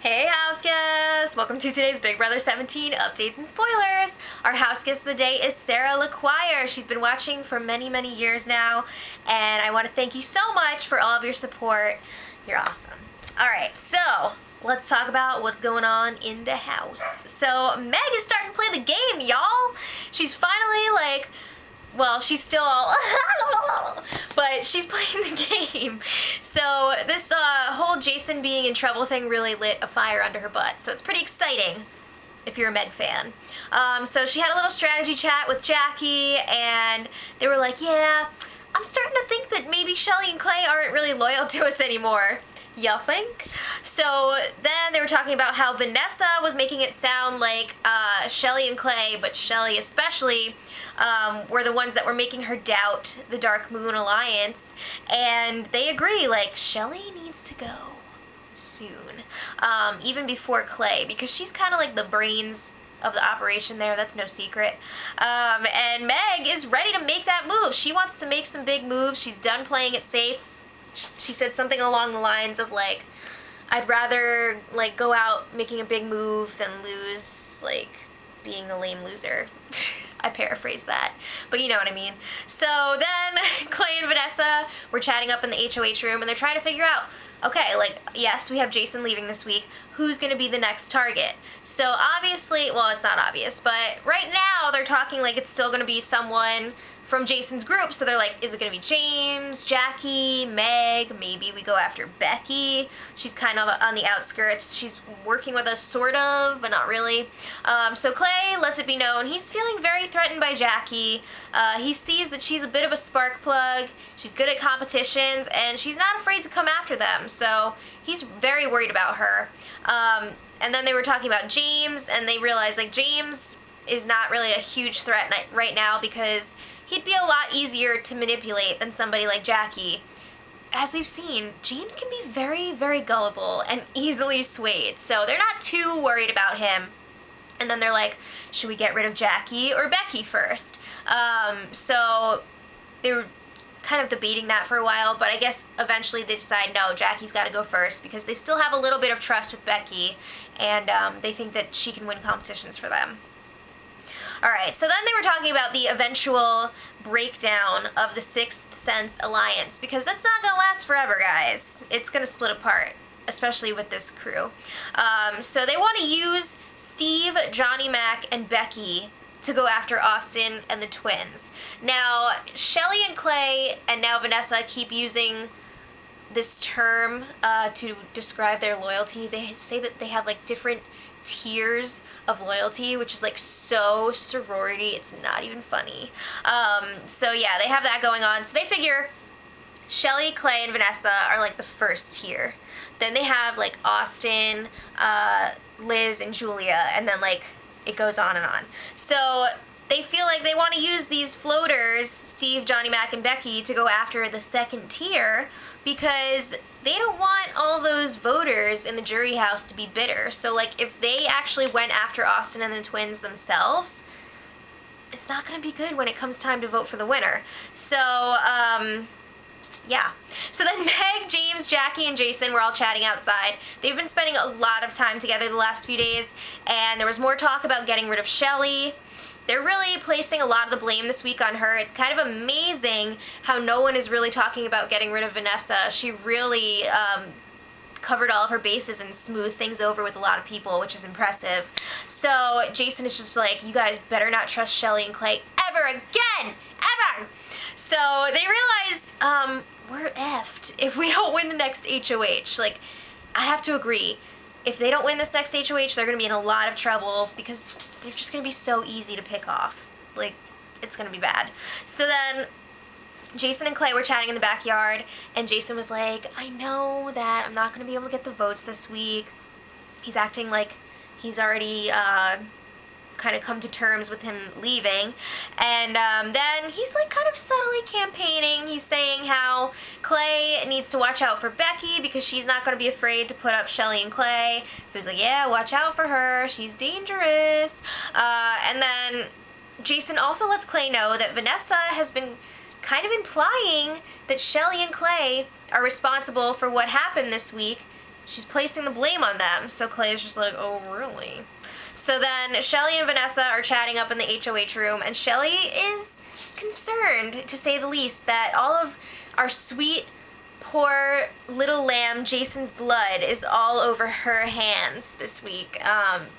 Hey house guests! Welcome to today's Big Brother 17 updates and spoilers. Our house guest of the day is Sarah LaQuire. She's been watching for many years now, and I want to thank you so much for all of your support. You're awesome. Alright, so let's talk about what's going on in the house. So Meg is starting to play the game, y'all! She's finally well, she's still all but she's playing the game. So this whole Jason being in trouble thing really lit a fire under her butt. So it's pretty exciting if you're a Meg fan. So she had a little strategy chat with Jackie, and they were like, yeah, I'm starting to think that maybe Shelly and Clay aren't really loyal to us anymore. Y'all think? So then they were talking about how Vanessa was making it sound like Shelly and Clay, but Shelly especially, were the ones that were making her doubt the Dark Moon Alliance. And they agree, like, Shelly needs to go soon. Even before Clay, because she's kind of like the brains of the operation there. That's no secret. And Meg is ready to make that move. She wants to make some big moves. She's done playing it safe. She said something along the lines of, like, I'd rather, like, go out making a big move than lose, like, being a lame loser. I paraphrase that, but you know what I mean. So then Clay and Vanessa were chatting up in the HOH room, and they're trying to figure out, okay, like, yes, we have Jason leaving this week. Who's going to be the next target? So obviously, well, it's not obvious, but right now they're talking like it's still going to be someone from Jason's group. So they're like, is it going to be James, Jackie, Meg? Maybe we go after Becky. She's kind of on the outskirts. She's working with us sort of, but not really. So Clay lets it be known he's feeling very threatened by Jackie. He sees that she's a bit of a spark plug. She's good at competitions, and she's not afraid to come after them. So he's very worried about her. And then they were talking about James, and they realized, like, James is not really a huge threat right now because he'd be a lot easier to manipulate than somebody like Jackie. As we've seen, James can be very gullible and easily swayed, so they're not too worried about him. And then they're like, should we get rid of Jackie or Becky first? So they were kind of debating that for a while, but I guess eventually they decide, no, Jackie's got to go first because they still have a little bit of trust with Becky, and they think that she can win competitions for them. Alright, so then they were talking about the eventual breakdown of the Sixth Sense Alliance, because that's not going to last forever, guys. It's going to split apart, especially with this crew. So they want to use Steve, Johnny Mac, and Becky to go after Austin and the twins. Now, Shelly and Clay, and now Vanessa, keep using this term to describe their loyalty. They say that they have, like, different tiers of loyalty, which is, like, so sorority, it's not even funny. So yeah, they have that going on. So they figure Shelly, Clay, and Vanessa are, like, the first tier. Then they have, like, Austin, Liz, and Julia, and then, like, it goes on and on. So they feel like they want to use these floaters, Steve, Johnny Mac, and Becky, to go after the second tier because they don't want all those voters in the jury house to be bitter. So, like, if they actually went after Austin and the twins themselves, it's not going to be good when it comes time to vote for the winner. So, yeah. So then Meg, James, Jackie, and Jason were all chatting outside. They've been spending a lot of time together the last few days, and there was more talk about getting rid of Shelly. They're really placing a lot of the blame this week on her. It's kind of amazing how no one is really talking about getting rid of Vanessa. She really covered all of her bases and smoothed things over with a lot of people, which is impressive. So Jason is just like, you guys better not trust Shelly and Clay ever again! Ever! So they realize, we're effed if we don't win the next HOH. Like, I have to agree. If they don't win this next HOH, they're going to be in a lot of trouble because they're just going to be so easy to pick off. Like, it's going to be bad. So then Jason and Clay were chatting in the backyard, and Jason was like, I know that I'm not going to be able to get the votes this week. He's acting like he's already kind of come to terms with him leaving. And then he's, like, kind of subtly campaigning. He's saying how Clay needs to watch out for Becky because she's not going to be afraid to put up Shelly and Clay. So he's like, yeah, watch out for her. She's dangerous. And then Jason also lets Clay know that Vanessa has been kind of implying that Shelly and Clay are responsible for what happened this week. she's placing the blame on them. So Clay is just like, oh, really? So then Shelly and Vanessa are chatting up in the HOH room, and Shelly is concerned, to say the least, that all of our sweet, poor little lamb Jason's blood is all over her hands this week.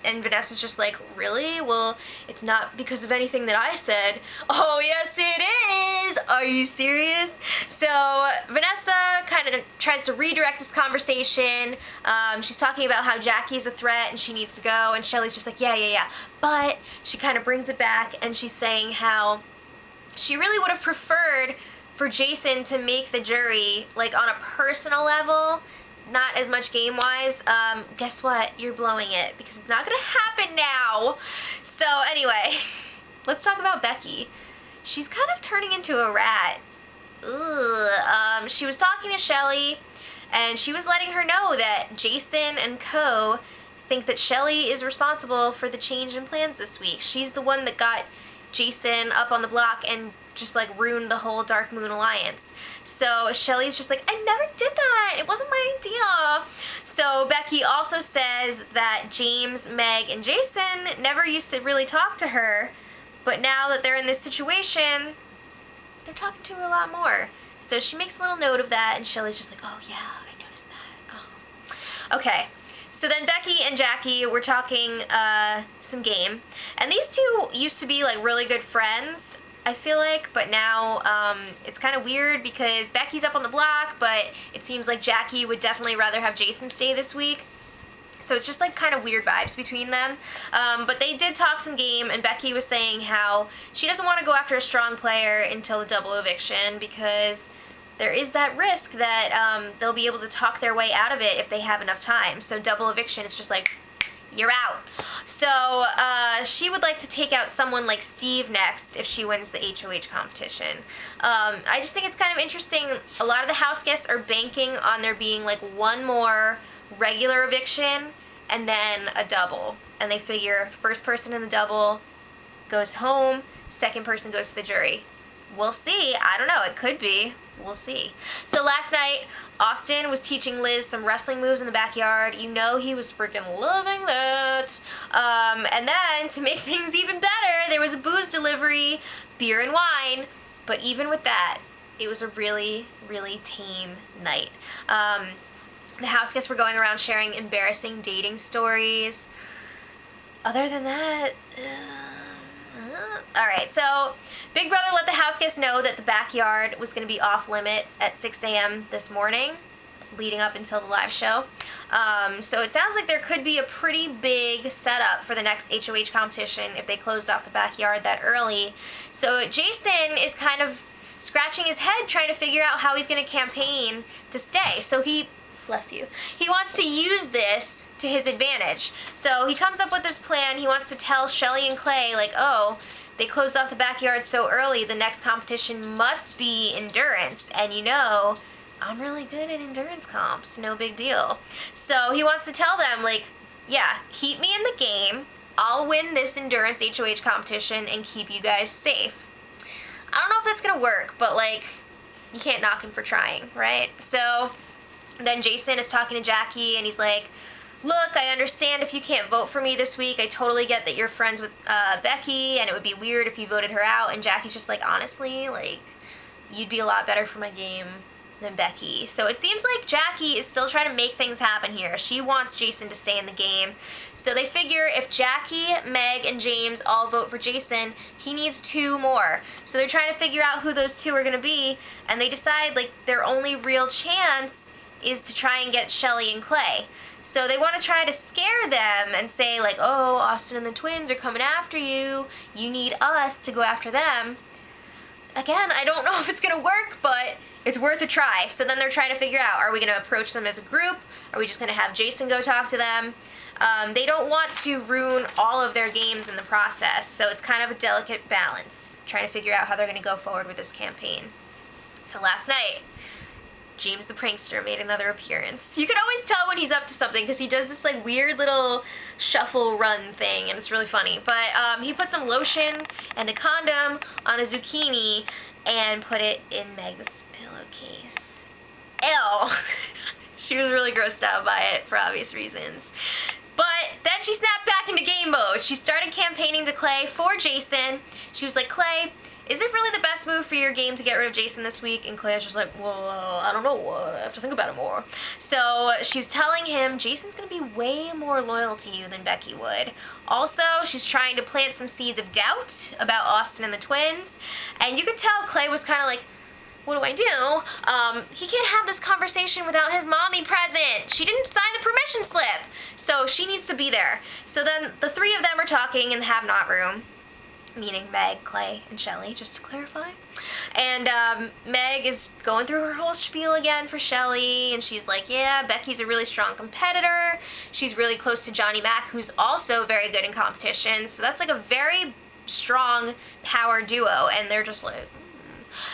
And Vanessa's just like, really? Well, it's not because of anything that I said. Oh, yes, it is! Are you serious? So Vanessa kind of tries to redirect this conversation. She's talking about how Jackie's a threat and she needs to go, and Shelly's just like, yeah. But she kind of brings it back, and she's saying how she really would have preferred for Jason to make the jury, like, on a personal level, not as much game-wise. Guess what? You're blowing it, because it's not gonna happen now. So anyway, let's talk about Becky. She's kind of turning into a rat. Ugh. She was talking to Shelly, and she was letting her know that Jason and co think that Shelly is responsible for the change in plans this week. She's the one that got Jason up on the block and just like ruined the whole Dark Moon Alliance. So Shelly's just like, I never did that. It wasn't my idea. So Becky also says that James, Meg, and Jason never used to really talk to her, but now that they're in this situation, they're talking to her a lot more. So she makes a little note of that, and Shelly's just like, oh yeah, I noticed that. Oh. Okay. So then Becky and Jackie were talking some game, and these two used to be like really good friends, I feel like, but now it's kind of weird because Becky's up on the block, but it seems like Jackie would definitely rather have Jason stay this week. So it's just like kind of weird vibes between them. But they did talk some game, and Becky was saying how she doesn't want to go after a strong player until the double eviction because there is that risk that they'll be able to talk their way out of it if they have enough time. So double eviction is just like, you're out. So she would like to take out someone like Steve next if she wins the HOH competition. I just think it's kind of interesting. A lot of the house guests are banking on there being like one more regular eviction and then a double. And they figure first person in the double goes home, second person goes to the jury. We'll see. I don't know. It could be. We'll see. So last night, Austin was teaching Liz some wrestling moves in the backyard. You know he was freaking loving that. And then, to make things even better, there was a booze delivery, beer and wine. But even with that, it was a really, really tame night. The house guests were going around sharing embarrassing dating stories. Other than that... Alright, so Big Brother let the house guests know that the backyard was going to be off limits at 6 a.m. this morning, leading up until the live show. So it sounds like there could be a pretty big setup for the next HOH competition if they closed off the backyard that early. So Jason is kind of scratching his head trying to figure out how he's going to campaign to stay. So he... Bless you. He wants to use this to his advantage. So he comes up with this plan. He wants to tell Shelly and Clay, like, oh, they closed off the backyard so early, the next competition must be endurance. And you know, I'm really good at endurance comps. No big deal. So he wants to tell them, like, yeah, keep me in the game. I'll win this endurance HOH competition and keep you guys safe. I don't know if that's going to work, but, like, you can't knock him for trying, right? So... Then Jason is talking to Jackie, and he's like, look, I understand if you can't vote for me this week. I totally get that you're friends with Becky, and it would be weird if you voted her out. And Jackie's just like, honestly, like, you'd be a lot better for my game than Becky. So it seems like Jackie is still trying to make things happen here. She wants Jason to stay in the game. So they figure if Jackie, Meg, and James all vote for Jason, he needs 2 more. So they're trying to figure out who those 2 are going to be, and they decide, like, their only real chance is to try and get Shelly and Clay. So they want to try to scare them and say, like, oh, Austin and the twins are coming after you. You need us to go after them. Again, I don't know if it's going to work, but it's worth a try. So then they're trying to figure out, are we going to approach them as a group? Are we just going to have Jason go talk to them? They don't want to ruin all of their games in the process, so it's kind of a delicate balance, trying to figure out how they're going to go forward with this campaign. So last night, James the Prankster made another appearance. You can always tell when he's up to something because he does this like weird little shuffle run thing, and it's really funny. But he put some lotion and a condom on a zucchini and put it in Meg's pillowcase. Ew. She was really grossed out by it for obvious reasons. But then she snapped back into game mode. She started campaigning to Clay for Jason. She was like, Clay, is it really the best move for your game to get rid of Jason this week? And Clay was just like, well, I don't know. I have to think about it more. So she was telling him Jason's going to be way more loyal to you than Becky would. Also, she's trying to plant some seeds of doubt about Austin and the twins. And you could tell Clay was kind of like, what do I do? He can't have this conversation without his mommy present. She didn't sign the permission slip. So she needs to be there. So then the three of them are talking in the have-not room. Meaning Meg, Clay, and Shelly, just to clarify. And Meg is going through her whole spiel again for Shelly, and she's like, yeah, Becky's a really strong competitor. She's really close to Johnny Mac, who's also very good in competition. So that's like a very strong power duo, and they're just like,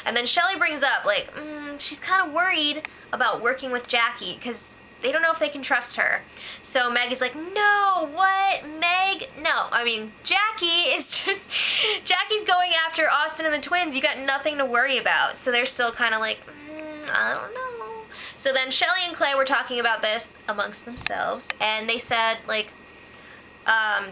And then Shelly brings up, like, she's kind of worried about working with Jackie, because they don't know if they can trust her. So Meg is like, no, what? Meg? No. I mean, Jackie's going after Austin and the twins. You got nothing to worry about. So they're still kind of like, I don't know. So then Shelly and Clay were talking about this amongst themselves, and they said, like,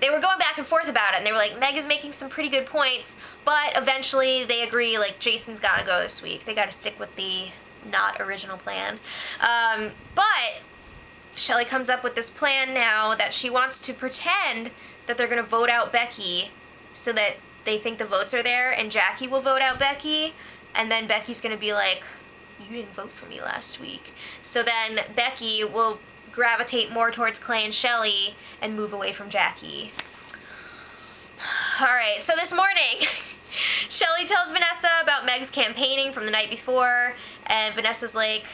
they were going back and forth about it, and they were like, Meg is making some pretty good points, but eventually they agree, like, Jason's got to go this week. They got to stick with the not original plan. But Shelly comes up with this plan now that she wants to pretend that they're going to vote out Becky so that they think the votes are there, and Jackie will vote out Becky, and then Becky's going to be like, you didn't vote for me last week. So then Becky will gravitate more towards Clay and Shelly and move away from Jackie. Alright, so this morning, Shelly tells Vanessa about Meg's campaigning from the night before, and Vanessa's like,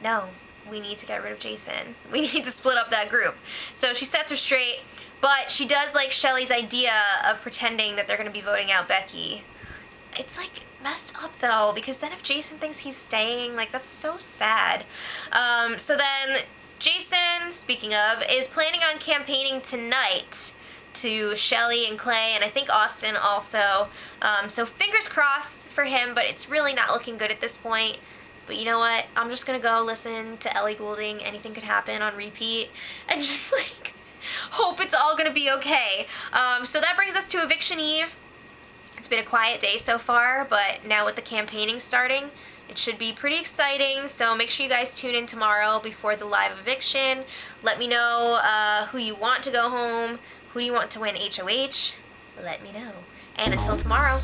no, we need to get rid of Jason. We need to split up that group. So she sets her straight, but she does like Shelly's idea of pretending that they're going to be voting out Becky. It's like messed up though, because then if Jason thinks he's staying, like that's so sad. So then Jason, speaking of, is planning on campaigning tonight to Shelly and Clay, and I think Austin also. So fingers crossed for him, but it's really not looking good at this point. But you know what? I'm just gonna go listen to Ellie Goulding, Anything Could Happen on repeat, and just like hope it's all gonna be okay. So that brings us to Eviction Eve. It's been a quiet day so far, but now with the campaigning starting, it should be pretty exciting. So make sure you guys tune in tomorrow before the live eviction. Let me know who you want to go home. Who do you want to win HOH? Let me know. And until tomorrow,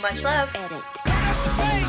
much love. Edit.